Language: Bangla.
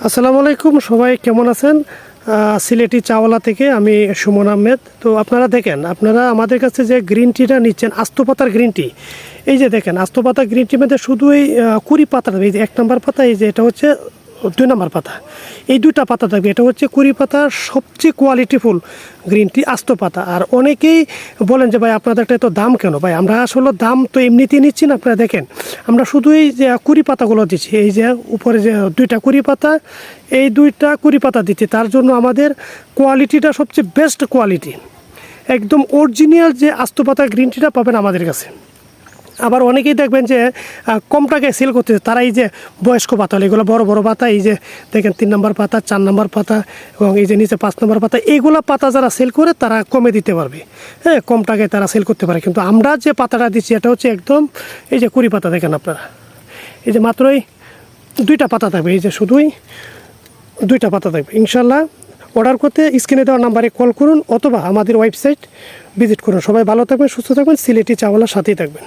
আসসালামু আলাইকুম, সবাই কেমন আছেন? সিলেটি চাওয়ালা থেকে আমি সুমন আহমেদ। তো আপনারা দেখেন, আপনারা আমাদের কাছে যে গ্রিন টিটা নিচ্ছেন, আস্ত পাতার গ্রিন টি, এই যে দেখেন আস্ত পাতার গ্রিন টির মধ্যে শুধু এই কুড়ি পাতা, এই যে 1 নম্বর পাতা, এই যে এটা হচ্ছে 2 নম্বর পাতা, এই দুইটা পাতা থাকবে। এটা হচ্ছে কুড়ি পাতার সবচেয়ে কোয়ালিটিফুল গ্রিন টি, আস্ত পাতা। আর অনেকেই বলেন যে ভাই আপনাদেরটা এত দাম কেন? ভাই আমরা আসলে দাম তো এমনিতেই নিচ্ছি না। আপনারা দেখেন আমরা শুধু এই যে কুড়ি পাতাগুলো দিচ্ছি, এই যে উপরে যে 2টা কুড়ি পাতা, এই 2টা কুড়ি পাতা দিচ্ছি। তার জন্য আমাদের কোয়ালিটিটা সবচেয়ে বেস্ট কোয়ালিটি, একদম অরিজিনাল যে আস্ত পাতা গ্রিন টিটা পাবেন আমাদের কাছে। আবার অনেকেই দেখবেন যে কম টাকায় সেল করতেছে, তারা এই যে বয়স্ক পাতা, এগুলো বড় বড় পাতা, এই যে দেখেন 3 নম্বর পাতা, 4 নম্বর পাতা এবং এই যে নিচে 5 নম্বর পাতা, এইগুলো পাতা যারা সেল করে তারা কমে দিতে পারবে, হ্যাঁ, কম টাকায় তারা সেল করতে পারে। কিন্তু আমরা যে পাতাটা দিচ্ছি এটা হচ্ছে একদম এই যে কুড়ি পাতা। দেখেন আপনারা, এই যে মাত্রই 2টা পাতা থাকবে, এই যে শুধুই 2টা পাতা থাকবে। ইনশাল্লাহ অর্ডার করতে স্ক্রিনে দেওয়ার নাম্বারে কল করুন অথবা আমাদের ওয়েবসাইট ভিজিট করুন। সবাই ভালো থাকবেন, সুস্থ থাকবেন, সিলেটি চাওয়ালার সাথেই থাকবেন।